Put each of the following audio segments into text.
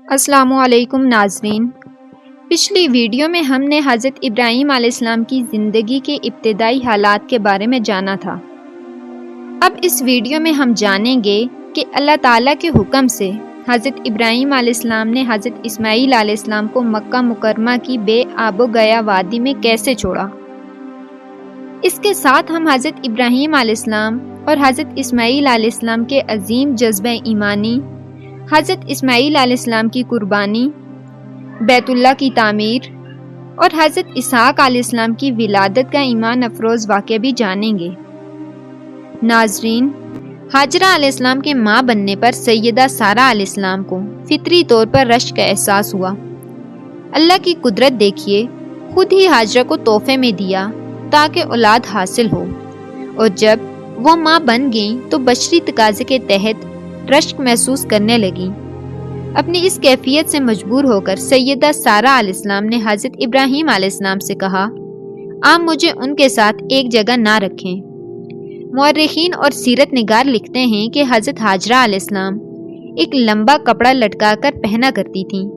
السلام علیکم ناظرین۔ پچھلی ویڈیو میں ہم نے حضرت ابراہیم علیہ السلام کی زندگی کے ابتدائی حالات کے بارے میں جانا تھا۔ اب اس ویڈیو میں ہم جانیں گے کہ اللہ تعالیٰ کے حکم سے حضرت ابراہیم علیہ السلام نے حضرت اسماعیل علیہ السلام کو مکہ مکرمہ کی بے آب و گیا وادی میں کیسے چھوڑا۔ اس کے ساتھ ہم حضرت ابراہیم علیہ السلام اور حضرت اسماعیل علیہ السلام کے عظیم جذبہ ایمانی، حضرت اسماعیل علیہ السلام کی قربانی، بیت اللہ کی تعمیر اور حضرت اسحاق علیہ السلام کی ولادت کا ایمان افروز واقعہ بھی جانیں گے۔ ناظرین، ہاجرہ علیہ السلام کے ماں بننے پر سیدہ سارہ علیہ السلام کو فطری طور پر رشک کا احساس ہوا۔ اللہ کی قدرت دیکھیے، خود ہی ہاجرہ کو تحفے میں دیا تاکہ اولاد حاصل ہو، اور جب وہ ماں بن گئیں تو بشری تقاضے کے تحت رشک محسوس کرنے لگیں۔ اپنی اس کیفیت سے مجبور ہو کر سیدہ سارہ علیہ السلام نے حضرت ابراہیم علیہ السلام سے کہا، آپ مجھے ان کے ساتھ ایک جگہ نہ رکھیں۔ مورخین اور سیرت نگار لکھتے ہیں کہ حضرت ہاجرہ علیہ السلام ایک لمبا کپڑا لٹکا کر پہنا کرتی تھیں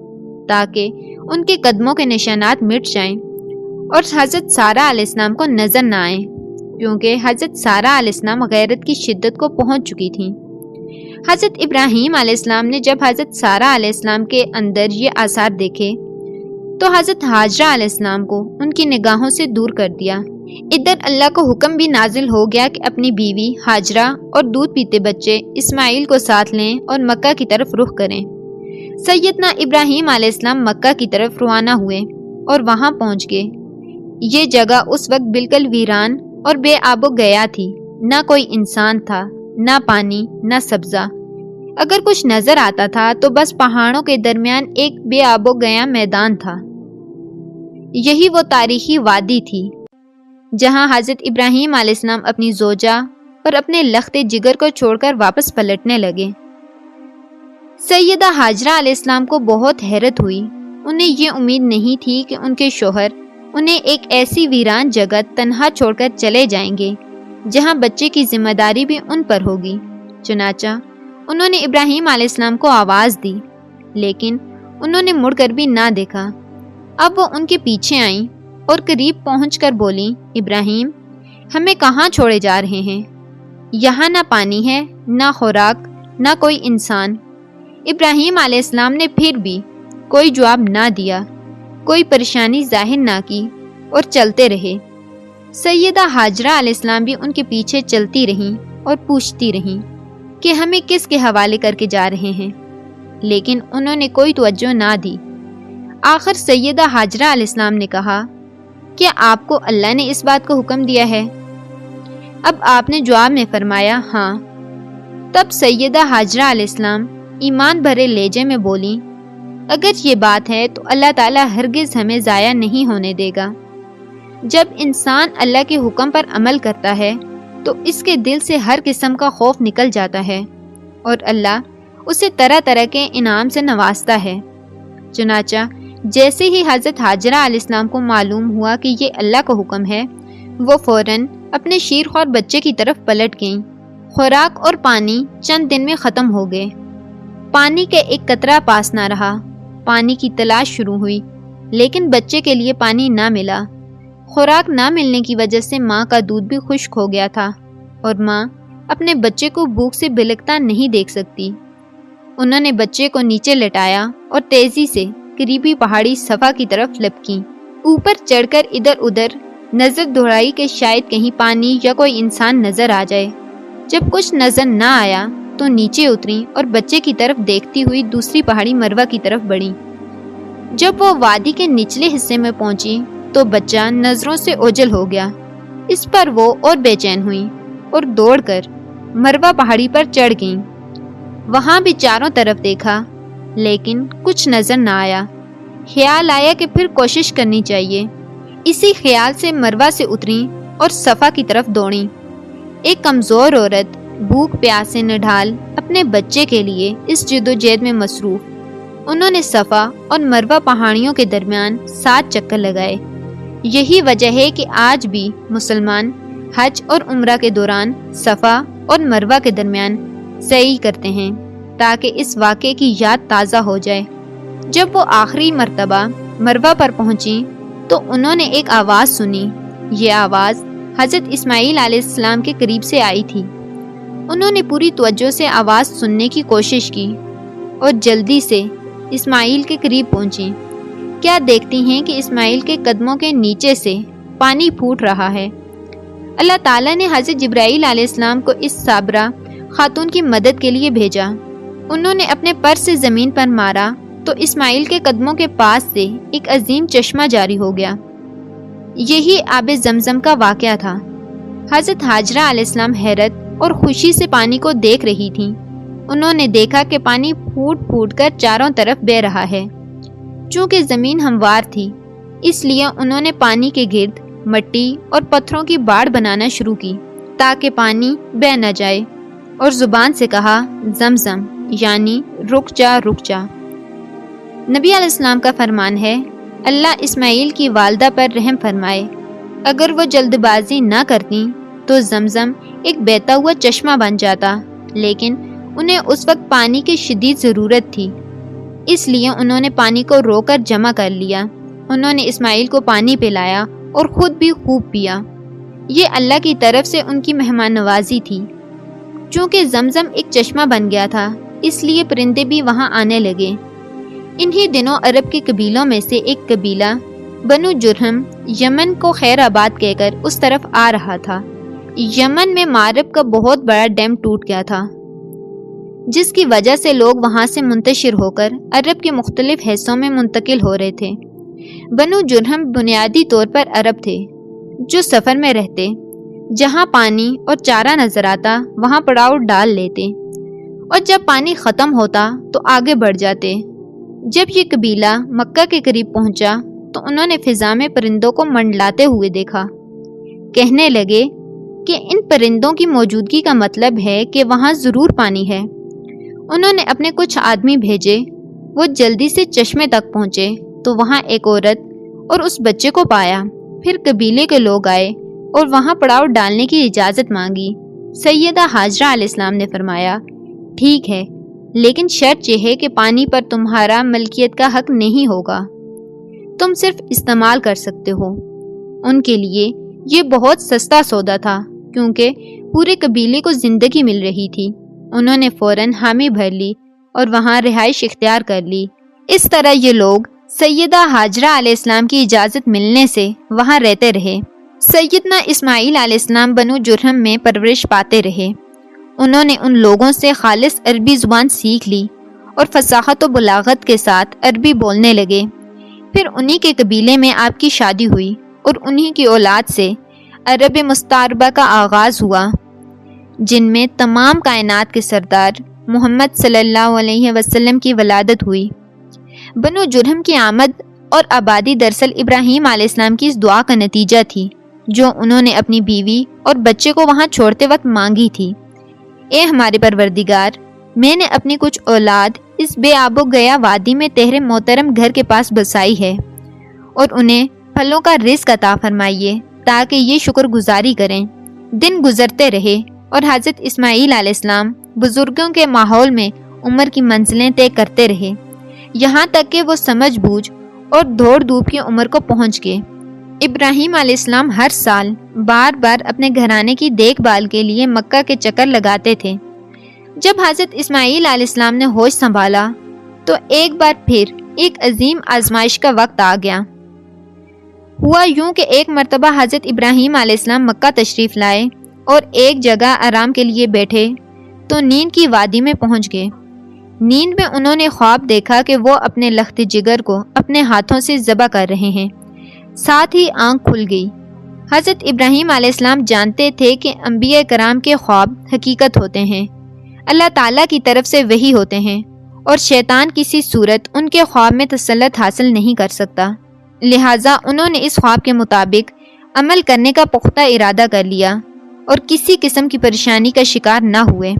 تاکہ ان کے قدموں کے نشانات مٹ جائیں اور حضرت سارہ علیہ السلام کو نظر نہ آئیں، کیونکہ حضرت سارہ علیہ السلام غیرت کی شدت کو پہنچ چکی تھیں۔ حضرت ابراہیم علیہ السلام نے جب حضرت سارہ علیہ السلام کے اندر یہ آثار دیکھے تو حضرت ہاجرہ علیہ السلام کو ان کی نگاہوں سے دور کر دیا۔ ادھر اللہ کو حکم بھی نازل ہو گیا کہ اپنی بیوی ہاجرہ اور دودھ پیتے بچے اسماعیل کو ساتھ لیں اور مکہ کی طرف رخ کریں۔ سیدنا ابراہیم علیہ السلام مکہ کی طرف روانہ ہوئے اور وہاں پہنچ گئے۔ یہ جگہ اس وقت بالکل ویران اور بے آب و گیا تھی، نہ کوئی انسان تھا، نہ پانی، نہ سبزہ۔ اگر کچھ نظر آتا تھا تو بس پہاڑوں کے درمیان ایک بے آب و گیا میدان تھا۔ یہی وہ تاریخی وادی تھی جہاں حضرت ابراہیم علیہ السلام اپنی زوجہ اور اپنے لخت جگر کو چھوڑ کر واپس پلٹنے لگے۔ سیدہ ہاجرہ علیہ السلام کو بہت حیرت ہوئی۔ انہیں یہ امید نہیں تھی کہ ان کے شوہر انہیں ایک ایسی ویران جگہ تنہا چھوڑ کر چلے جائیں گے جہاں بچے کی ذمہ داری بھی ان پر ہوگی۔ چنانچہ انہوں نے ابراہیم علیہ السلام کو آواز دی، لیکن انہوں نے مڑ کر بھی نہ دیکھا۔ اب وہ ان کے پیچھے آئیں اور قریب پہنچ کر بولیں، ابراہیم، ہمیں کہاں چھوڑے جا رہے ہیں؟ یہاں نہ پانی ہے، نہ خوراک، نہ کوئی انسان۔ ابراہیم علیہ السلام نے پھر بھی کوئی جواب نہ دیا، کوئی پریشانی ظاہر نہ کی اور چلتے رہے۔ سیدہ ہاجرہ علیہ السلام بھی ان کے پیچھے چلتی رہیں اور پوچھتی رہیں کہ ہمیں کس کے حوالے کر کے جا رہے ہیں، لیکن انہوں نے کوئی توجہ نہ دی۔ آخر سیدہ ہاجرہ علیہ السلام نے کہا، کیا آپ کو اللہ نے اس بات کو حکم دیا ہے؟ اب آپ نے جواب میں فرمایا، ہاں۔ تب سیدہ ہاجرہ علیہ السلام ایمان بھرے لہجے میں بولیں، اگر یہ بات ہے تو اللہ تعالیٰ ہرگز ہمیں ضائع نہیں ہونے دے گا۔ جب انسان اللہ کے حکم پر عمل کرتا ہے تو اس کے دل سے ہر قسم کا خوف نکل جاتا ہے اور اللہ اسے طرح طرح کے انعام سے نوازتا ہے۔ چنانچہ جیسے ہی حضرت ہاجرہ علیہ السلام کو معلوم ہوا کہ یہ اللہ کا حکم ہے، وہ فوراً اپنے شیرخوار بچے کی طرف پلٹ گئیں۔ خوراک اور پانی چند دن میں ختم ہو گئے۔ پانی کا ایک قطرہ پاس نہ رہا۔ پانی کی تلاش شروع ہوئی، لیکن بچے کے لیے پانی نہ ملا۔ خوراک نہ ملنے کی وجہ سے ماں کا دودھ بھی خشک ہو گیا تھا اور ماں اپنے بچے کو بھوک سے بلکتا نہیں دیکھ سکتی۔ انہوں نے بچے کو نیچے لٹایا اور تیزی سے قریبی پہاڑی صفا کی طرف لپکیں۔ اوپر چڑھ کر ادھر ادھر نظر دوڑائی کہ شاید کہیں پانی یا کوئی انسان نظر آ جائے۔ جب کچھ نظر نہ آیا تو نیچے اتریں اور بچے کی طرف دیکھتی ہوئی دوسری پہاڑی مروہ کی طرف بڑھیں۔ جب وہ وادی کے نچلے حصے میں پہنچی تو بچہ نظروں سے اوجھل ہو گیا۔ اس پر وہ اور بے چین ہوئیں اور دوڑ کر مروہ پہاڑی پر چڑھ گئیں۔ وہاں بھی چاروں طرف دیکھا، لیکن کچھ نظر نہ آیا۔ خیال آیا کہ پھر کوشش کرنی چاہیے۔ اسی خیال سے مروہ سے اتریں اور صفا کی طرف دوڑیں۔ ایک کمزور عورت بھوک پیاس سے نڈھال اپنے بچے کے لیے اس جدوجہد میں مصروف، انہوں نے صفا اور مروہ پہاڑیوں کے درمیان 7 چکر لگائے۔ یہی وجہ ہے کہ آج بھی مسلمان حج اور عمرہ کے دوران صفا اور مروہ کے درمیان سعی کرتے ہیں تاکہ اس واقعے کی یاد تازہ ہو جائے جب وہ آخری مرتبہ مروہ پر پہنچی تو انہوں نے ایک آواز سنی۔ یہ آواز حضرت اسماعیل علیہ السلام کے قریب سے آئی تھی۔ انہوں نے پوری توجہ سے آواز سننے کی کوشش کی اور جلدی سے اسماعیل کے قریب پہنچی۔ کیا دیکھتی ہیں کہ اسماعیل کے قدموں کے نیچے سے پانی پھوٹ رہا ہے۔ اللہ تعالیٰ نے حضرت جبرائیل علیہ السلام کو اس صابرہ خاتون کی مدد کے لیے بھیجا۔ انہوں نے اپنے پر سے زمین پر مارا تو اسماعیل کے قدموں کے پاس سے ایک عظیم چشمہ جاری ہو گیا۔ یہی آب زمزم کا واقعہ تھا۔ حضرت ہاجرہ علیہ السلام حیرت اور خوشی سے پانی کو دیکھ رہی تھیں۔ انہوں نے دیکھا کہ پانی پھوٹ پھوٹ کر چاروں طرف بہہ رہا ہے۔ چونکہ زمین ہموار تھی اس لیے انہوں نے پانی کے گرد مٹی اور پتھروں کی باڑ بنانا شروع کی تاکہ پانی بہہ نہ جائے، اور زبان سے کہا زمزم، یعنی رک جا رک جا۔ نبی علیہ السلام کا فرمان ہے، اللہ اسماعیل کی والدہ پر رحم فرمائے، اگر وہ جلد بازی نہ کرتی تو زمزم ایک بہتا ہوا چشمہ بن جاتا، لیکن انہیں اس وقت پانی کی شدید ضرورت تھی، اس لیے انہوں نے پانی کو رو کر جمع کر لیا۔ انہوں نے اسماعیل کو پانی پلایا اور خود بھی خوب پیا۔ یہ اللہ کی طرف سے ان کی مہمان نوازی تھی۔ چونکہ زمزم ایک چشمہ بن گیا تھا اس لیے پرندے بھی وہاں آنے لگے۔ انہی دنوں عرب کے قبیلوں میں سے ایک قبیلہ بنو جرہم یمن کو خیر آباد کہہ کر اس طرف آ رہا تھا۔ یمن میں معرب کا بہت بڑا ڈیم ٹوٹ گیا تھا، جس کی وجہ سے لوگ وہاں سے منتشر ہو کر عرب کے مختلف حصوں میں منتقل ہو رہے تھے۔ بنو جرہم بنیادی طور پر عرب تھے جو سفر میں رہتے، جہاں پانی اور چارہ نظر آتا وہاں پڑاؤ ڈال لیتے، اور جب پانی ختم ہوتا تو آگے بڑھ جاتے۔ جب یہ قبیلہ مکہ کے قریب پہنچا تو انہوں نے فضا میں پرندوں کو منڈلاتے ہوئے دیکھا۔ کہنے لگے کہ ان پرندوں کی موجودگی کا مطلب ہے کہ وہاں ضرور پانی ہے۔ انہوں نے اپنے کچھ آدمی بھیجے، وہ جلدی سے چشمے تک پہنچے تو وہاں ایک عورت اور اس بچے کو پایا۔ پھر قبیلے کے لوگ آئے اور وہاں پڑاؤ ڈالنے کی اجازت مانگی۔ سیدہ ہاجرہ علیہ السلام نے فرمایا، ٹھیک ہے، لیکن شرط یہ ہے کہ پانی پر تمہارا ملکیت کا حق نہیں ہوگا، تم صرف استعمال کر سکتے ہو۔ ان کے لیے یہ بہت سستا سودا تھا کیونکہ پورے قبیلے کو زندگی مل رہی تھی۔ انہوں نے فوراً حامی بھر لی اور وہاں رہائش اختیار کر لی۔ اس طرح یہ لوگ سیدہ ہاجرہ علیہ السلام کی اجازت ملنے سے وہاں رہتے رہے۔ سیدنا اسماعیل علیہ السلام بنو جرہم میں پرورش پاتے رہے۔ انہوں نے ان لوگوں سے خالص عربی زبان سیکھ لی اور فصاحت و بلاغت کے ساتھ عربی بولنے لگے۔ پھر انہی کے قبیلے میں آپ کی شادی ہوئی اور انہی کی اولاد سے عرب مستعربہ کا آغاز ہوا، جن میں تمام کائنات کے سردار محمد صلی اللہ علیہ وسلم کی ولادت ہوئی۔ بنو جرہم کی آمد اور آبادی دراصل ابراہیم علیہ السلام کی اس دعا کا نتیجہ تھی جو انہوں نے اپنی بیوی اور بچے کو وہاں چھوڑتے وقت مانگی تھی۔ اے ہمارے پروردگار، میں نے اپنی کچھ اولاد اس بے آب و گیا وادی میں تیرے محترم گھر کے پاس بسائی ہے، اور انہیں پھلوں کا رزق عطا فرمائیے تاکہ یہ شکر گزاری کریں۔ دن گزرتے رہے اور حضرت اسماعیل علیہ السلام بزرگوں کے ماحول میں عمر کی منزلیں طے کرتے رہے، یہاں تک کہ وہ سمجھ بوجھ اور دوڑ دھوپ کی عمر کو پہنچ گئے۔ ابراہیم علیہ السلام ہر سال بار بار اپنے گھرانے کی دیکھ بھال کے لیے مکہ کے چکر لگاتے تھے۔ جب حضرت اسماعیل علیہ السلام نے ہوش سنبھالا تو ایک بار پھر ایک عظیم آزمائش کا وقت آ گیا۔ ہوا یوں کہ ایک مرتبہ حضرت ابراہیم علیہ السلام مکہ تشریف لائے اور ایک جگہ آرام کے لیے بیٹھے تو نیند کی وادی میں پہنچ گئے۔ نیند میں انہوں نے خواب دیکھا کہ وہ اپنے لخت جگر کو اپنے ہاتھوں سے ذبح کر رہے ہیں، ساتھ ہی آنکھ کھل گئی۔ حضرت ابراہیم علیہ السلام جانتے تھے کہ انبیاء کرام کے خواب حقیقت ہوتے ہیں، اللہ تعالیٰ کی طرف سے وحی ہوتے ہیں، اور شیطان کسی صورت ان کے خواب میں تسلط حاصل نہیں کر سکتا۔ لہٰذا انہوں نے اس خواب کے مطابق عمل کرنے کا پختہ ارادہ کر لیا اور کسی قسم کی پریشانی کا شکار نہ ہوئے۔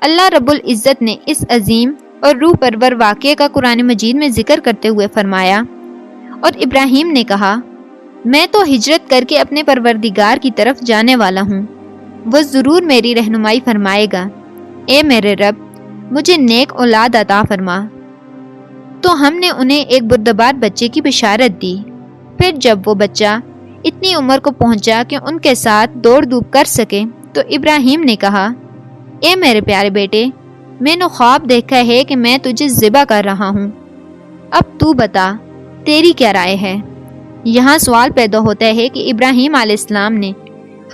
اللہ رب العزت نے اس عظیم اور روح پرور واقعے کا قرآن مجید میں ذکر کرتے ہوئے فرمایا، اور ابراہیم نے کہا، میں تو ہجرت کر کے اپنے پروردگار کی طرف جانے والا ہوں، وہ ضرور میری رہنمائی فرمائے گا۔ اے میرے رب، مجھے نیک اولاد عطا فرما۔ تو تو ہم نے انہیں ایک بردبار بچے کی بشارت دی۔ پھر جب وہ بچہ اتنی عمر کو پہنچا کہ ان کے ساتھ دوڑ دھوپ کر سکے تو ابراہیم نے کہا، اے میرے پیارے بیٹے، میں نے خواب دیکھا ہے کہ میں تجھے ذبح کر رہا ہوں، اب تو بتا تیری کیا رائے ہے؟ یہاں سوال پیدا ہوتا ہے کہ ابراہیم علیہ السلام نے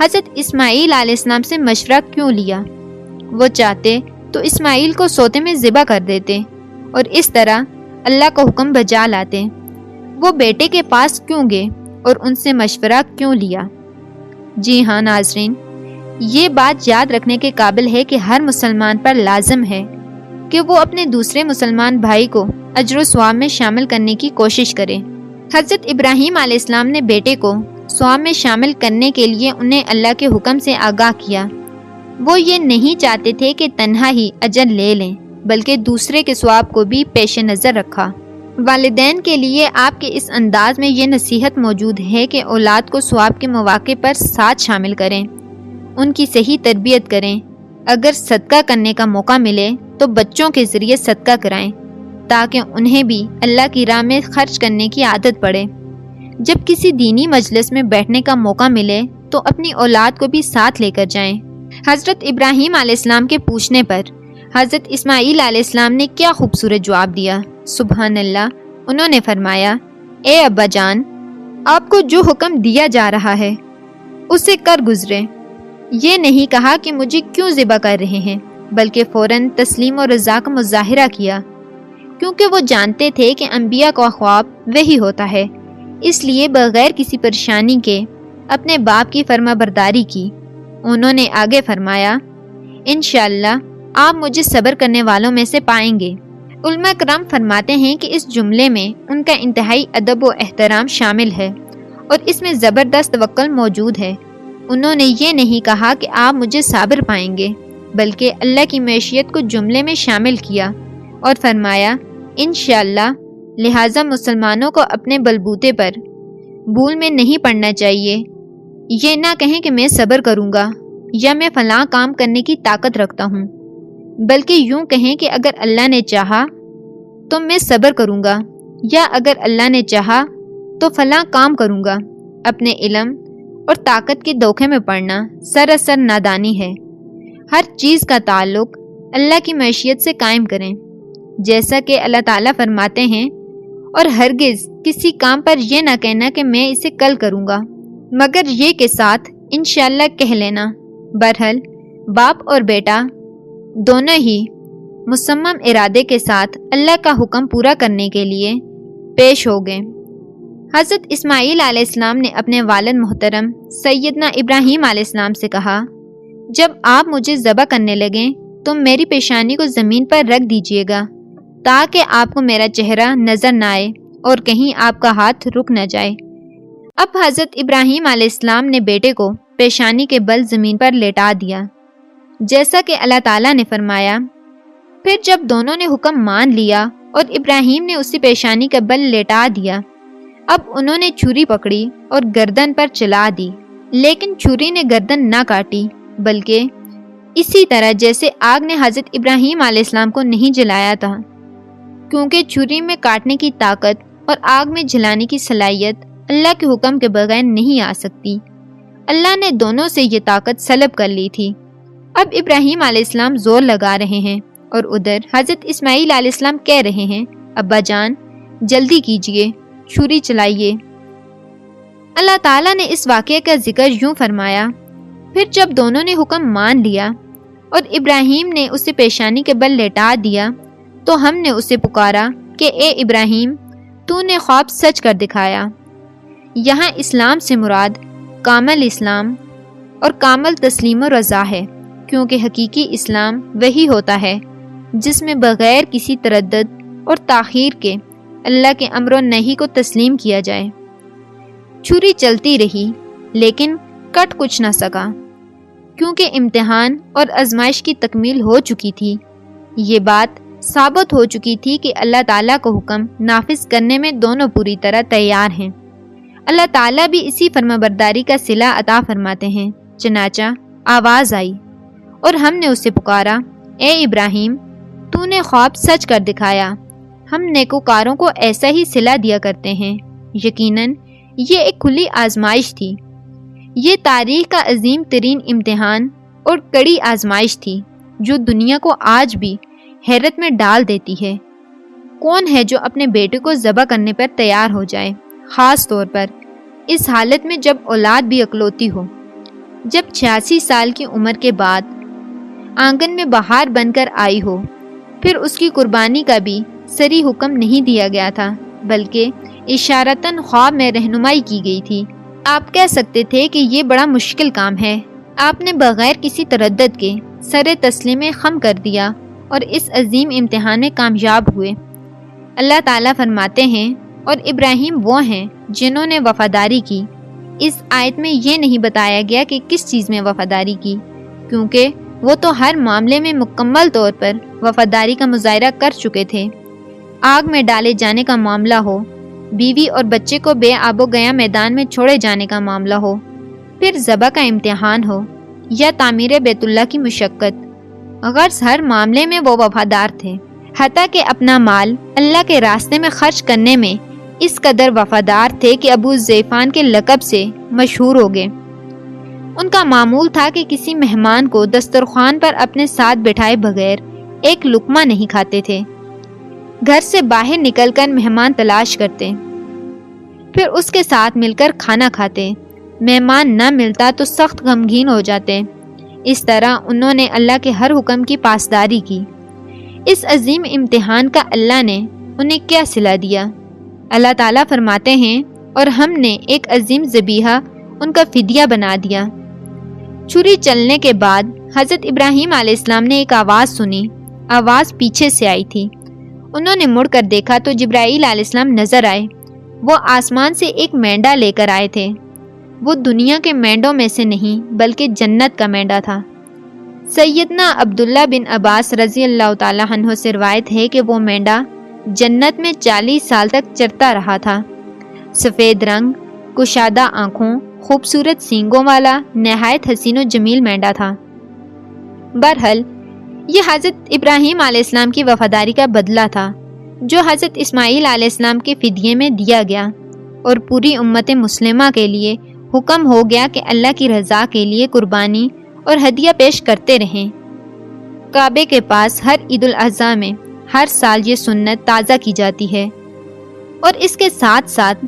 حضرت اسماعیل علیہ السلام سے مشورہ کیوں لیا؟ وہ چاہتے تو اسماعیل کو سوتے میں ذبح کر دیتے اور اس طرح اللہ کا حکم بجا لاتے۔ وہ بیٹے کے پاس کیوں گئے اور ان سے مشورہ کیوں لیا؟ جی ہاں ناظرین، یہ بات یاد رکھنے کے قابل ہے کہ ہر مسلمان پر لازم ہے کہ وہ اپنے دوسرے مسلمان بھائی کو اجر و ثواب میں شامل کرنے کی کوشش کرے۔ حضرت ابراہیم علیہ السلام نے بیٹے کو ثواب میں شامل کرنے کے لیے انہیں اللہ کے حکم سے آگاہ کیا۔ وہ یہ نہیں چاہتے تھے کہ تنہا ہی اجر لے لیں، بلکہ دوسرے کے ثواب کو بھی پیش نظر رکھا۔ والدین کے لیے آپ کے اس انداز میں یہ نصیحت موجود ہے کہ اولاد کو ثواب کے مواقع پر ساتھ شامل کریں، ان کی صحیح تربیت کریں۔ اگر صدقہ کرنے کا موقع ملے تو بچوں کے ذریعے صدقہ کرائیں تاکہ انہیں بھی اللہ کی راہ میں خرچ کرنے کی عادت پڑے۔ جب کسی دینی مجلس میں بیٹھنے کا موقع ملے تو اپنی اولاد کو بھی ساتھ لے کر جائیں۔ حضرت ابراہیم علیہ السلام کے پوچھنے پر حضرت اسماعیل علیہ السلام نے کیا خوبصورت جواب دیا، سبحان اللہ۔ انہوں نے فرمایا، اے ابا جان، آپ کو جو حکم دیا جا رہا ہے اسے کر گزرے۔ یہ نہیں کہا کہ مجھے کیوں ذبح کر رہے ہیں، بلکہ فوراً تسلیم و رضا کا مظاہرہ کیا، کیونکہ وہ جانتے تھے کہ انبیاء کا خواب وہی ہوتا ہے۔ اس لیے بغیر کسی پریشانی کے اپنے باپ کی فرما برداری کی۔ انہوں نے آگے فرمایا، انشاءاللہ آپ مجھے صبر کرنے والوں میں سے پائیں گے۔ علماء کرام فرماتے ہیں کہ اس جملے میں ان کا انتہائی ادب و احترام شامل ہے اور اس میں زبردست توکل موجود ہے۔ انہوں نے یہ نہیں کہا کہ آپ مجھے صابر پائیں گے، بلکہ اللہ کی معیشت کو جملے میں شامل کیا اور فرمایا انشاءاللہ۔ لہٰذا مسلمانوں کو اپنے بلبوتے پر بھول میں نہیں پڑنا چاہیے۔ یہ نہ کہیں کہ میں صبر کروں گا یا میں فلاں کام کرنے کی طاقت رکھتا ہوں، بلکہ یوں کہیں کہ اگر اللہ نے چاہا تو میں صبر کروں گا، یا اگر اللہ نے چاہا تو فلاں کام کروں گا۔ اپنے علم اور طاقت کے دھوکے میں پڑنا سراسر نادانی ہے۔ ہر چیز کا تعلق اللہ کی معیشت سے قائم کریں، جیسا کہ اللہ تعالیٰ فرماتے ہیں، اور ہرگز کسی کام پر یہ نہ کہنا کہ میں اسے کل کروں گا، مگر یہ کے ساتھ انشاءاللہ کہہ لینا۔ بہرحال باپ اور بیٹا دونوں ہی مصمم ارادے کے ساتھ اللہ کا حکم پورا کرنے کے لیے پیش ہو گئے۔ حضرت اسماعیل علیہ السلام نے اپنے والد محترم سیدنا ابراہیم علیہ السلام سے کہا، جب آپ مجھے ذبح کرنے لگیں تو میری پیشانی کو زمین پر رکھ دیجیے گا تاکہ آپ کو میرا چہرہ نظر نہ آئے اور کہیں آپ کا ہاتھ رک نہ جائے۔ اب حضرت ابراہیم علیہ السلام نے بیٹے کو پیشانی کے بل زمین پر لیٹا دیا، جیسا کہ اللہ تعالیٰ نے فرمایا۔ پھر جب دونوں نے حکم مان لیا اور ابراہیم نے اسی پیشانی کا بل لیٹا دیا، اب انہوں نے چھری پکڑی اور گردن پر چلا دی، لیکن چھری نے گردن نہ کاٹی، بلکہ اسی طرح جیسے آگ نے حضرت ابراہیم علیہ السلام کو نہیں جلایا تھا، کیونکہ چھری میں کاٹنے کی طاقت اور آگ میں جلانے کی صلاحیت اللہ کے حکم کے بغیر نہیں آ سکتی۔ اللہ نے دونوں سے یہ طاقت سلب کر لی تھی۔ اب ابراہیم علیہ السلام زور لگا رہے ہیں اور ادھر حضرت اسماعیل علیہ السلام کہہ رہے ہیں، ابا جان جلدی کیجئے، چھری چلائیے۔ اللہ تعالیٰ نے اس واقعے کا ذکر یوں فرمایا، پھر جب دونوں نے حکم مان لیا اور ابراہیم نے اسے پیشانی کے بل لیٹا دیا تو ہم نے اسے پکارا کہ اے ابراہیم، تو نے خواب سچ کر دکھایا۔ یہاں اسلام سے مراد کامل اسلام اور کامل تسلیم و رضا ہے، کیونکہ حقیقی اسلام وہی ہوتا ہے جس میں بغیر کسی تردد اور تاخیر کے اللہ کے امر و نہی کو تسلیم کیا جائے۔ چھری چلتی رہی لیکن کٹ کچھ نہ سکا، کیونکہ امتحان اور آزمائش کی تکمیل ہو چکی تھی۔ یہ بات ثابت ہو چکی تھی کہ اللہ تعالیٰ کو حکم نافذ کرنے میں دونوں پوری طرح تیار ہیں۔ اللہ تعالیٰ بھی اسی فرما برداری کا صلہ عطا فرماتے ہیں۔ چنانچہ آواز آئی اور ہم نے اسے پکارا، اے ابراہیم، تو نے خواب سچ کر دکھایا۔ ہم نیکوکاروں کو ایسا ہی صلہ دیا کرتے ہیں۔ یقیناً یہ ایک کھلی آزمائش تھی۔ یہ تاریخ کا عظیم ترین امتحان اور کڑی آزمائش تھی جو دنیا کو آج بھی حیرت میں ڈال دیتی ہے۔ کون ہے جو اپنے بیٹے کو ذبح کرنے پر تیار ہو جائے، خاص طور پر اس حالت میں جب اولاد بھی اکلوتی ہو، جب 86 سال کی عمر کے بعد آنگن میں بہار بن کر آئی ہو۔ پھر اس کی قربانی کا بھی صریح حکم نہیں دیا گیا تھا، بلکہ اشارتاً خواب میں رہنمائی کی گئی تھی۔ آپ کہہ سکتے تھے کہ یہ بڑا مشکل کام ہے۔ آپ نے بغیر کسی تردد کے سر تسلیم خم کر دیا اور اس عظیم امتحان میں کامیاب ہوئے۔ اللہ تعالیٰ فرماتے ہیں، اور ابراہیم وہ ہیں جنہوں نے وفاداری کی۔ اس آیت میں یہ نہیں بتایا گیا کہ کس چیز میں وفاداری کی، کیونکہ وہ تو ہر معاملے میں مکمل طور پر وفاداری کا مظاہرہ کر چکے تھے۔ آگ میں ڈالے جانے کا معاملہ ہو، بیوی اور بچے کو بے آب و گیا میدان میں چھوڑے جانے کا معاملہ ہو، پھر ذبح کا امتحان ہو یا تعمیر بیت اللہ کی مشقت، غرض ہر معاملے میں وہ وفادار تھے، حتیٰ کہ اپنا مال اللہ کے راستے میں خرچ کرنے میں اس قدر وفادار تھے کہ ابو زیفان کے لقب سے مشہور ہو گئے۔ ان کا معمول تھا کہ کسی مہمان کو دسترخوان پر اپنے ساتھ بٹھائے بغیر ایک لقمہ نہیں کھاتے تھے۔ گھر سے باہر نکل کر مہمان تلاش کرتے، پھر اس کے ساتھ مل کر کھانا کھاتے۔ مہمان نہ ملتا تو سخت غمگین ہو جاتے۔ اس طرح انہوں نے اللہ کے ہر حکم کی پاسداری کی۔ اس عظیم امتحان کا اللہ نے انہیں کیا صلہ دیا؟ اللہ تعالیٰ فرماتے ہیں، اور ہم نے ایک عظیم ذبیحہ ان کا فدیہ بنا دیا۔ چھری چلنے کے بعد حضرت ابراہیم علیہ السلام نے ایک آواز سنی۔ آواز پیچھے سے آئی تھی۔ انہوں نے مڑ کر دیکھا تو جبرائیل علیہ السلام نظر آئے۔ وہ آسمان سے ایک مینڈا لے کر آئے تھے۔ وہ دنیا کے مینڈوں میں سے نہیں بلکہ جنت کا مینڈا تھا۔ سیدنا عبداللہ بن عباس رضی اللہ تعالی عنہ سے روایت ہے کہ وہ مینڈا جنت میں 40 سال تک چرتا رہا تھا۔ سفید رنگ، کشادہ آنکھوں، خوبصورت سینگوں والا نہایت حسین و جمیل مینڈا تھا۔ بہرحال یہ حضرت ابراہیم علیہ السلام کی وفاداری کا بدلہ تھا جو حضرت اسماعیل علیہ السلام کے فدیے میں دیا گیا، اور پوری امت مسلمہ کے لیے حکم ہو گیا کہ اللہ کی رضا کے لیے قربانی اور ہدیہ پیش کرتے رہیں۔ کعبے کے پاس ہر عید الاضحیٰ میں ہر سال یہ سنت تازہ کی جاتی ہے، اور اس کے ساتھ ساتھ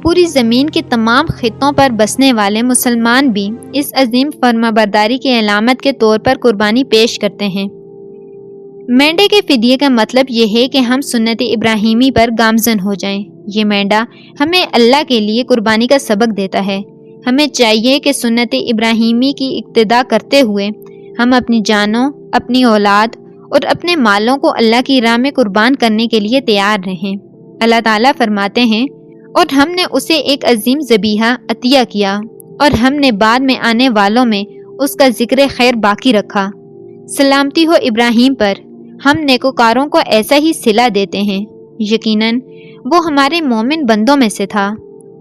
پوری زمین کے تمام خطوں پر بسنے والے مسلمان بھی اس عظیم فرمانبرداری کی علامت کے طور پر قربانی پیش کرتے ہیں۔ مینڈے کے فدیے کا مطلب یہ ہے کہ ہم سنت ابراہیمی پر گامزن ہو جائیں۔ یہ مینڈا ہمیں اللہ کے لیے قربانی کا سبق دیتا ہے۔ ہمیں چاہیے کہ سنت ابراہیمی کی اقتداء کرتے ہوئے ہم اپنی جانوں، اپنی اولاد اور اپنے مالوں کو اللہ کی راہ میں قربان کرنے کے لیے تیار رہیں۔ اللہ تعالیٰ فرماتے ہیں، اور ہم نے اسے ایک عظیم ذبیحہ عطیہ کیا، اور ہم نے بعد میں آنے والوں میں اس کا ذکر خیر باقی رکھا۔ سلامتی ہو ابراہیم پر، ہم نیکوکاروں کو ایسا ہی صلہ دیتے ہیں۔ یقیناً وہ ہمارے مومن بندوں میں سے تھا۔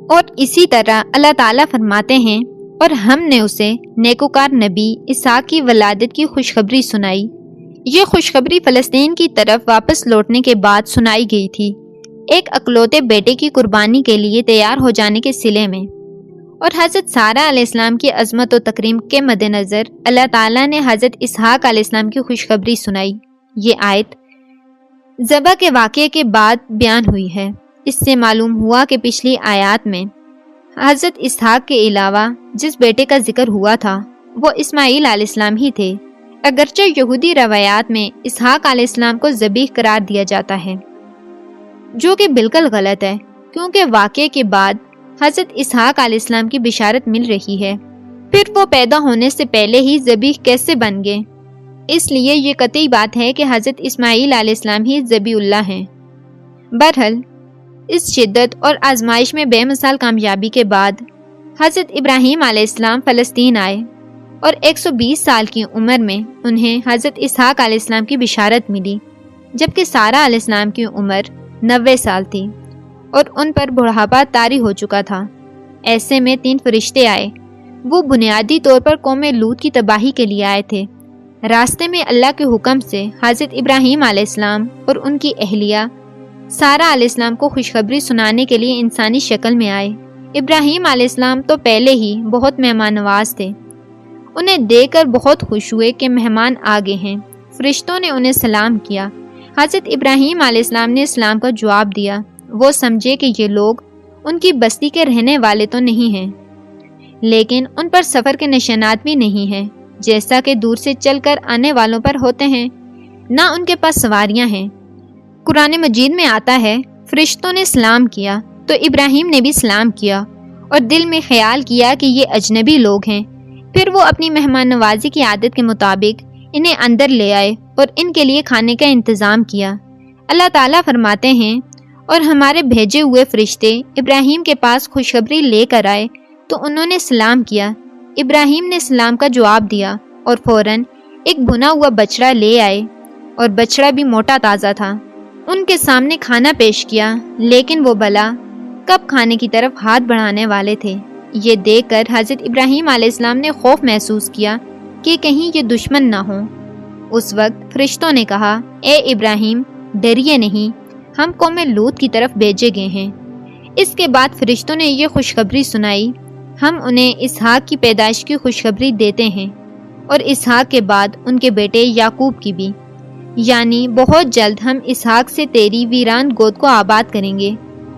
اور اسی طرح اللہ تعالیٰ فرماتے ہیں، اور ہم نے اسے نیکوکار نبی اسحاق کی ولادت کی خوشخبری سنائی۔ یہ خوشخبری فلسطین کی طرف واپس لوٹنے کے بعد سنائی گئی تھی، ایک اکلوتے بیٹے کی قربانی کے لیے تیار ہو جانے کے صلے میں۔ اور حضرت سارہ علیہ السلام کی عظمت و تکریم کے مد نظر اللہ تعالیٰ نے حضرت اسحاق علیہ السلام کی خوشخبری سنائی۔ یہ آیت ذبح کے واقعے کے بعد بیان ہوئی ہے۔ اس سے معلوم ہوا کہ پچھلی آیات میں حضرت اسحاق کے علاوہ جس بیٹے کا ذکر ہوا تھا وہ اسماعیل علیہ السلام ہی تھے، اگرچہ یہودی روایات میں اسحاق علیہ السلام کو ذبیح قرار دیا جاتا ہے، جو کہ بالکل غلط ہے، کیونکہ واقعے کے بعد حضرت اسحاق علیہ السلام کی بشارت مل رہی ہے۔ پھر وہ پیدا ہونے سے پہلے ہی ذبیح کیسے بن گئے؟ اس لیے یہ قطعی بات ہے کہ حضرت اسماعیل علیہ السلام ہی ذبیح اللہ ہیں۔ بہرحال اس شدت اور آزمائش میں بے مثال کامیابی کے بعد حضرت ابراہیم علیہ السلام فلسطین آئے، اور 120 سال کی عمر میں انہیں حضرت اسحاق علیہ السلام کی بشارت ملی، جبکہ سارہ علیہ السلام کی عمر 90 سال تھی اور ان پر بڑھاپا طاری ہو چکا تھا۔ ایسے میں 3 فرشتے آئے۔ وہ بنیادی طور پر قوم لوط کی تباہی کے لیے آئے تھے۔ راستے میں اللہ کے حکم سے حضرت ابراہیم علیہ السلام اور ان کی اہلیہ سارہ علیہ السلام کو خوشخبری سنانے کے لیے انسانی شکل میں آئے۔ ابراہیم علیہ السلام تو پہلے ہی بہت مہمان نواز تھے، انہیں دیکھ کر بہت خوش ہوئے کہ مہمان آگے ہیں۔ فرشتوں نے انہیں سلام کیا۔ حضرت ابراہیم علیہ السلام نے اسلام کا جواب دیا۔ وہ سمجھے کہ یہ لوگ ان کی بستی کے رہنے والے تو نہیں ہیں، لیکن ان پر سفر کے نشانات بھی نہیں ہیں، جیسا کہ دور سے چل کر آنے والوں پر ہوتے ہیں، نہ ان کے پاس سواریاں ہیں۔ قرآن مجید میں آتا ہے، فرشتوں نے سلام کیا تو ابراہیم نے بھی سلام کیا اور دل میں خیال کیا کہ یہ اجنبی لوگ ہیں۔ پھر وہ اپنی مہمان نوازی کی عادت کے مطابق انہیں اندر لے آئے اور ان کے لیے کھانے کا انتظام کیا۔ اللہ تعالیٰ فرماتے ہیں، اور ہمارے بھیجے ہوئے فرشتے ابراہیم کے پاس خوشخبری لے کر آئے تو انہوں نے سلام کیا۔ ابراہیم نے سلام کا جواب دیا اور فوراً ایک بھنا ہوا بچڑا لے آئے، اور بچڑا بھی موٹا تازہ تھا۔ ان کے سامنے کھانا پیش کیا، لیکن وہ بلا کب کھانے کی طرف ہاتھ بڑھانے والے تھے۔ یہ دیکھ کر حضرت ابراہیم علیہ السلام نے خوف محسوس کیا کہ کہیں یہ دشمن نہ ہوں۔ اس وقت فرشتوں نے کہا، اے ابراہیم، ڈریے نہیں، ہم قوم لوط کی طرف بھیجے گئے ہیں۔ اس کے بعد فرشتوں نے یہ خوشخبری سنائی، ہم انہیں اسحاق کی پیدائش کی خوشخبری دیتے ہیں، اور اسحاق کے بعد ان کے بیٹے یعقوب کی بھی، یعنی بہت جلد ہم اسحاق سے تیری ویران گود کو آباد کریں گے،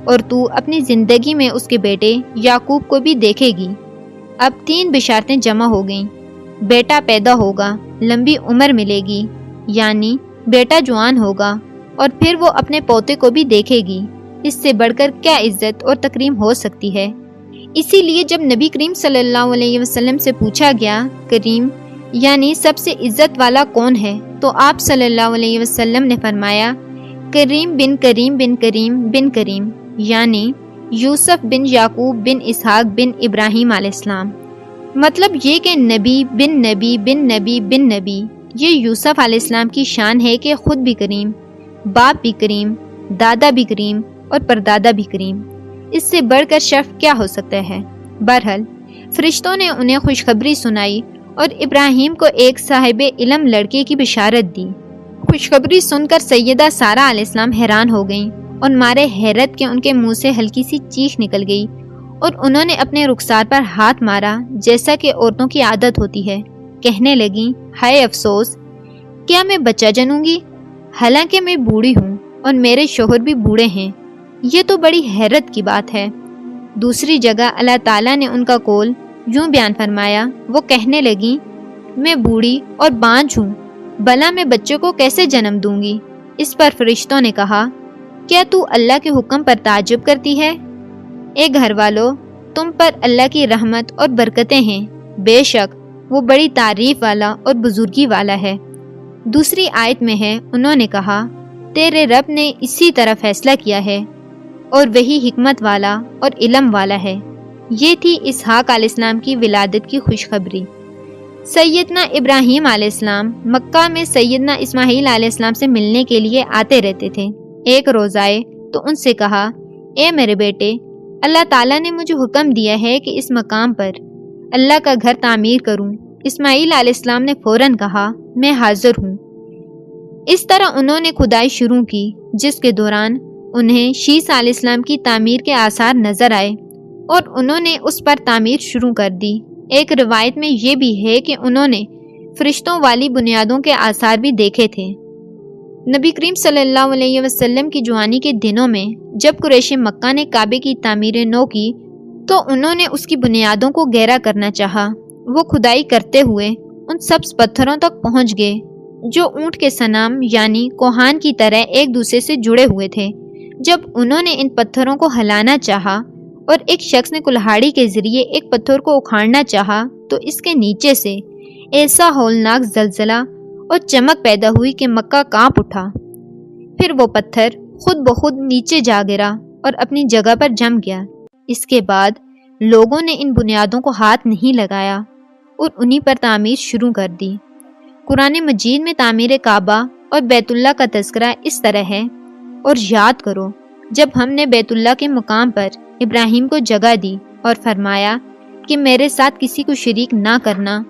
اور تو اپنی زندگی میں اس کے بیٹے یعقوب کو بھی دیکھے گی۔ اب 3 بشارتیں جمع ہو گئیں۔ بیٹا پیدا ہوگا، لمبی عمر ملے گی، یعنی بیٹا جوان ہوگا، اور پھر وہ اپنے پوتے کو بھی دیکھے گی۔ اس سے بڑھ کر کیا عزت اور تکریم ہو سکتی ہے؟ اسی لیے جب نبی کریم صلی اللہ علیہ وسلم سے پوچھا گیا، کریم یعنی سب سے عزت والا کون ہے، تو آپ صلی اللہ علیہ وسلم نے فرمایا، کریم بن کریم بن کریم بن کریم، یعنی یوسف بن یعقوب بن اسحاق بن ابراہیم علیہ السلام۔ مطلب یہ کہ نبی بن نبی بن نبی بن نبی، یہ یوسف علیہ السلام کی شان ہے کہ خود بھی کریم، باپ بھی کریم، دادا بھی کریم اور پردادا بھی کریم۔ اس سے بڑھ کر شرف کیا ہو سکتا ہے؟ بہرحال فرشتوں نے انہیں خوشخبری سنائی اور ابراہیم کو ایک صاحب علم لڑکے کی بشارت دی۔ خوشخبری سن کر سیدہ سارہ علیہ السلام حیران ہو گئیں اور مارے حیرت کے ان کے منہ سے ہلکی سی چیخ نکل گئی، اور انہوں نے اپنے رخسار پر ہاتھ مارا جیسا کہ عورتوں کی عادت ہوتی ہے۔ کہنے لگیں، ہائے افسوس، کیا میں بچہ جنوں گی؟ حالانکہ میں بوڑھی ہوں اور میرے شوہر بھی بوڑھے ہیں، یہ تو بڑی حیرت کی بات ہے۔ دوسری جگہ اللہ تعالیٰ نے ان کا قول یوں بیان فرمایا، وہ کہنے لگیں، میں بوڑھی اور بانجھ ہوں، بھلا میں بچے کو کیسے جنم دوں گی؟ اس پر فرشتوں نے کہا، کیا تو اللہ کے حکم پر تعجب کرتی ہے؟ اے گھر والو، تم پر اللہ کی رحمت اور برکتیں ہیں، بے شک وہ بڑی تعریف والا اور بزرگی والا ہے۔ دوسری آیت میں ہے، انہوں نے کہا، تیرے رب نے اسی طرح فیصلہ کیا ہے، اور وہی حکمت والا اور علم والا ہے۔ یہ تھی اسحاق علیہ السلام کی ولادت کی خوشخبری۔ سیدنا ابراہیم علیہ السلام مکہ میں سیدنا اسماعیل علیہ السلام سے ملنے کے لیے آتے رہتے تھے۔ ایک روز آئے تو ان سے کہا، اے میرے بیٹے، اللہ تعالیٰ نے مجھے حکم دیا ہے کہ اس مقام پر اللہ کا گھر تعمیر کروں۔ اسماعیل علیہ السلام نے فوراً کہا، میں حاضر ہوں۔ اس طرح انہوں نے کھدائی شروع کی، جس کے دوران انہیں شیس علیہ السلام کی تعمیر کے آثار نظر آئے اور انہوں نے اس پر تعمیر شروع کر دی۔ ایک روایت میں یہ بھی ہے کہ انہوں نے فرشتوں والی بنیادوں کے آثار بھی دیکھے تھے۔ نبی کریم صلی اللہ علیہ وسلم کی جوانی کے دنوں میں جب قریش مکہ نے کعبے کی تعمیر نو کی تو انہوں نے اس کی بنیادوں کو گہرا کرنا چاہا۔ وہ کھدائی کرتے ہوئے ان سبز پتھروں تک پہنچ گئے جو اونٹ کے سنام یعنی کوہان کی طرح ایک دوسرے سے جڑے ہوئے تھے۔ جب انہوں نے ان پتھروں کو ہلانا چاہا اور ایک شخص نے کلہاڑی کے ذریعے ایک پتھر کو اکھاڑنا چاہا تو اس کے نیچے سے ایسا ہولناک زلزلہ اور چمک پیدا ہوئی کہ مکہ کانپ اٹھا۔ پھر وہ پتھر خود بخود نیچے جا گرا اور اپنی جگہ پر جم گیا۔ اس کے بعد لوگوں نے ان بنیادوں کو ہاتھ نہیں لگایا اور انہی پر تعمیر شروع کر دی۔ قرآن مجید میں تعمیر کعبہ اور بیت اللہ کا تذکرہ اس طرح ہے، اور یاد کرو جب ہم نے بیت اللہ کے مقام پر ابراہیم کو جگہ دی اور فرمایا کہ میرے ساتھ کسی کو شریک نہ کرنا،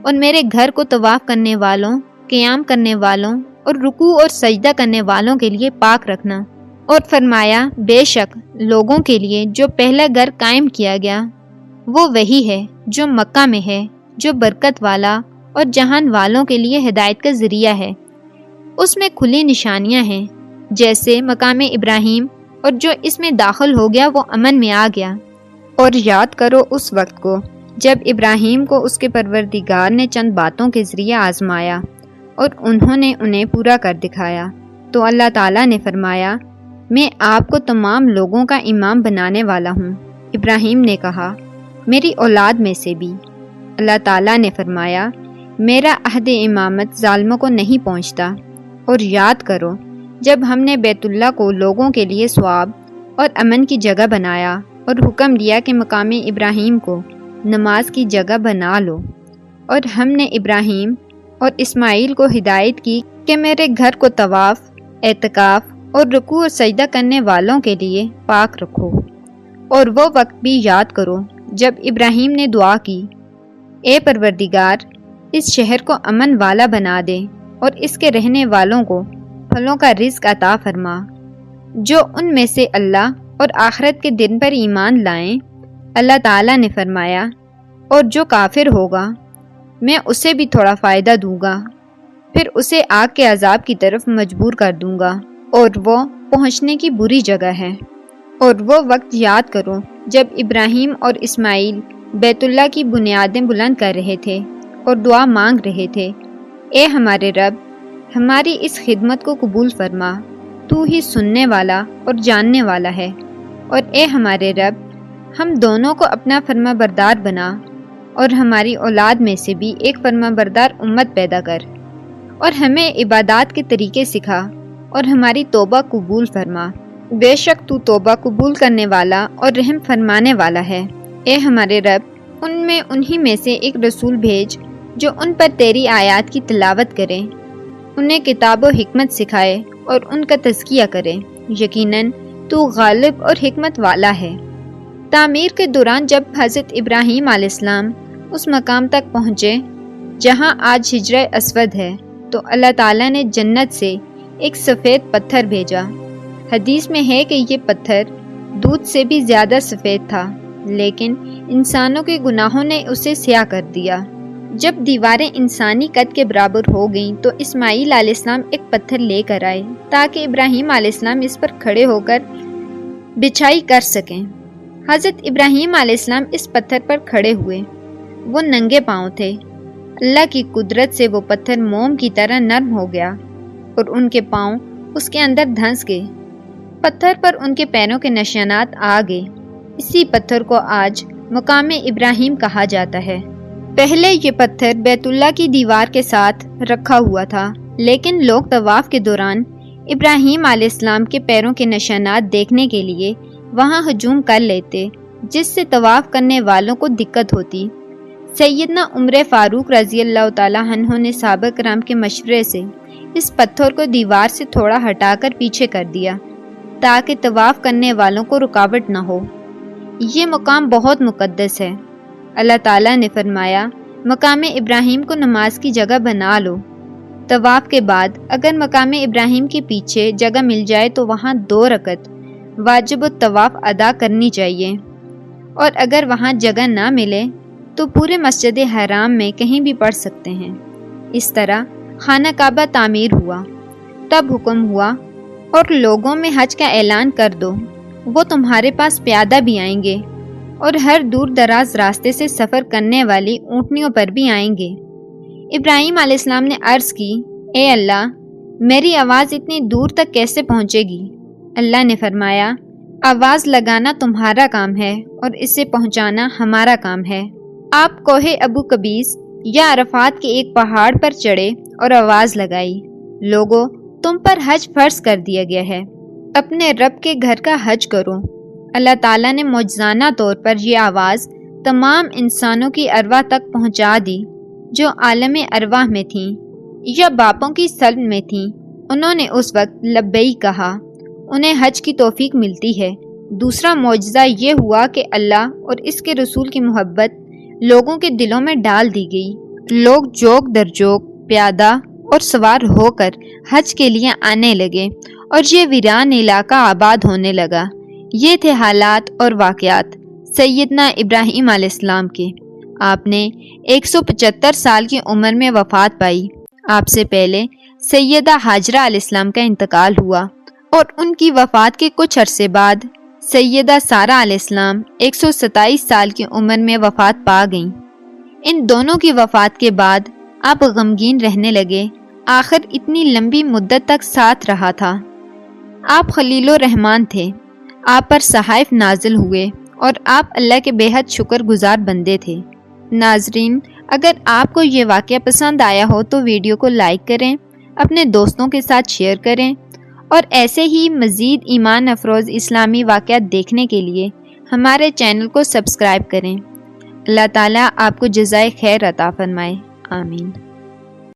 اور میرے گھر کو طواف کرنے والوں، قیام کرنے والوں اور رکوع اور سجدہ کرنے والوں کے لیے پاک رکھنا۔ اور فرمایا بے شک لوگوں کے لیے جو پہلا گھر قائم کیا گیا وہ وہی ہے جو مکہ میں ہے، جو برکت والا اور جہان والوں کے لیے ہدایت کا ذریعہ ہے۔ اس میں کھلی نشانیاں ہیں جیسے مقام ابراہیم، اور جو اس میں داخل ہو گیا وہ امن میں آ گیا۔ اور یاد کرو اس وقت کو جب ابراہیم کو اس کے پروردگار نے چند باتوں کے ذریعے آزمایا اور انہوں نے انہیں پورا کر دکھایا تو اللہ تعالیٰ نے فرمایا میں آپ کو تمام لوگوں کا امام بنانے والا ہوں۔ ابراہیم نے کہا میری اولاد میں سے بھی۔ اللہ تعالیٰ نے فرمایا میرا عہد امامت ظالموں کو نہیں پہنچتا۔ اور یاد کرو جب ہم نے بیت اللہ کو لوگوں کے لیے ثواب اور امن کی جگہ بنایا اور حکم دیا کہ مقام ابراہیم کو نماز کی جگہ بنا لو، اور ہم نے ابراہیم اور اسماعیل کو ہدایت کی کہ میرے گھر کو طواف، اعتکاف اور رکوع و سجدہ کرنے والوں کے لیے پاک رکھو۔ اور وہ وقت بھی یاد کرو جب ابراہیم نے دعا کی اے پروردگار اس شہر کو امن والا بنا دے اور اس کے رہنے والوں کو پھلوں کا رزق عطا فرما۔ جو ان میں سے اللہ اور آخرت کے دن پر ایمان لائیں، اللہ تعالیٰ نے فرمایا اور جو کافر ہوگا میں اسے بھی تھوڑا فائدہ دوں گا، پھر اسے آگ کے عذاب کی طرف مجبور کر دوں گا اور وہ پہنچنے کی بری جگہ ہے۔ اور وہ وقت یاد کرو جب ابراہیم اور اسماعیل بیت اللہ کی بنیادیں بلند کر رہے تھے اور دعا مانگ رہے تھے اے ہمارے رب ہماری اس خدمت کو قبول فرما، تو ہی سننے والا اور جاننے والا ہے، اور اے ہمارے رب ہم دونوں کو اپنا فرما بردار بنا اور ہماری اولاد میں سے بھی ایک فرما بردار امت پیدا کر، اور ہمیں عبادات کے طریقے سکھا اور ہماری توبہ قبول فرما، بے شک تو توبہ قبول کرنے والا اور رحم فرمانے والا ہے۔ اے ہمارے رب ان میں سے ایک رسول بھیج جو ان پر تیری آیات کی تلاوت کرے، انہیں کتاب و حکمت سکھائے اور ان کا تزکیہ کرے، یقیناً تو غالب اور حکمت والا ہے۔ تعمیر کے دوران جب حضرت ابراہیم علیہ السلام اس مقام تک پہنچے جہاں آج حجرہ اسود ہے تو اللہ تعالیٰ نے جنت سے ایک سفید پتھر بھیجا۔ حدیث میں ہے کہ یہ پتھر دودھ سے بھی زیادہ سفید تھا، لیکن انسانوں کے گناہوں نے اسے سیاہ کر دیا۔ جب دیواریں انسانی قد کے برابر ہو گئیں تو اسماعیل علیہ السلام ایک پتھر لے کر آئے تاکہ ابراہیم علیہ السلام اس پر کھڑے ہو کر بچھائی کر سکیں۔ حضرت ابراہیم علیہ السلام اس پتھر پر کھڑے ہوئے، وہ ننگے پاؤں تھے۔ اللہ کی قدرت سے وہ پتھر موم کی طرح نرم ہو گیا اور ان کے پاؤں اس کے اندر دھنس گئے۔ پتھر پر ان کے پیروں کے نشانات آ گئے۔ اسی پتھر کو آج مقام ابراہیم کہا جاتا ہے۔ پہلے یہ پتھر بیت اللہ کی دیوار کے ساتھ رکھا ہوا تھا، لیکن لوگ طواف کے دوران ابراہیم علیہ السلام کے پیروں کے نشانات دیکھنے کے لیے وہاں ہجوم کر لیتے، جس سے طواف کرنے والوں کو دقت ہوتی۔ سیدنا عمر فاروق رضی اللہ تعالیٰ عنہ نے صحابہ کرام کے مشورے سے اس پتھر کو دیوار سے تھوڑا ہٹا کر پیچھے کر دیا تاکہ طواف کرنے والوں کو رکاوٹ نہ ہو۔ یہ مقام بہت مقدس ہے۔ اللہ تعالیٰ نے فرمایا مقام ابراہیم کو نماز کی جگہ بنا لو۔ طواف کے بعد اگر مقام ابراہیم کے پیچھے جگہ مل جائے تو وہاں 2 رکعت واجب الطواف ادا کرنی چاہیے، اور اگر وہاں جگہ نہ ملے تو پورے مسجد حرام میں کہیں بھی پڑھ سکتے ہیں۔ اس طرح خانہ کعبہ تعمیر ہوا۔ تب حکم ہوا اور لوگوں میں حج کا اعلان کر دو، وہ تمہارے پاس پیادہ بھی آئیں گے اور ہر دور دراز راستے سے سفر کرنے والی اونٹنیوں پر بھی آئیں گے۔ ابراہیم علیہ السلام نے عرض کی اے اللہ میری آواز اتنی دور تک کیسے پہنچے گی؟ اللہ نے فرمایا آواز لگانا تمہارا کام ہے اور اسے پہنچانا ہمارا کام ہے۔ آپ کوہ ابو قبیس یا عرفات کے ایک پہاڑ پر چڑھے اور آواز لگائی لوگو تم پر حج فرض کر دیا گیا ہے، اپنے رب کے گھر کا حج کرو۔ اللہ تعالیٰ نے معجزانہ طور پر یہ آواز تمام انسانوں کی ارواح تک پہنچا دی جو عالم ارواح میں تھیں یا باپوں کی سلب میں تھیں۔ انہوں نے اس وقت لبیک کہا، انہیں حج کی توفیق ملتی ہے۔ دوسرا معجزہ یہ ہوا کہ اللہ اور اس کے رسول کی محبت لوگوں کے دلوں میں ڈال دی گئی۔ لوگ جوگ در جوگ پیادہ اور سوار ہو کر حج کے لیے آنے لگے اور یہ ویران علاقہ آباد ہونے لگا۔ یہ تھے حالات اور واقعات سیدنا ابراہیم علیہ السلام کے۔ آپ نے 175 سال کی عمر میں وفات پائی۔ آپ سے پہلے سیدہ حاجرہ علیہ السلام کا انتقال ہوا اور ان کی وفات کے کچھ عرصے بعد سیدہ سارہ علیہ السلام 127 سال کی عمر میں وفات پا گئیں۔ ان دونوں کی وفات کے بعد آپ غمگین رہنے لگے۔ آخر اتنی لمبی مدت تک ساتھ رہا تھا۔ آپ خلیل الرحمن تھے۔ آپ پر صحائف نازل ہوئے اور آپ اللہ کے بے حد شکر گزار بندے تھے۔ ناظرین، اگر آپ کو یہ واقعہ پسند آیا ہو تو ویڈیو کو لائک کریں، اپنے دوستوں کے ساتھ شیئر کریں اور ایسے ہی مزید ایمان افروز اسلامی واقعات دیکھنے کے لیے ہمارے چینل کو سبسکرائب کریں۔ اللہ تعالیٰ آپ کو جزائے خیر عطا فرمائے۔ آمین۔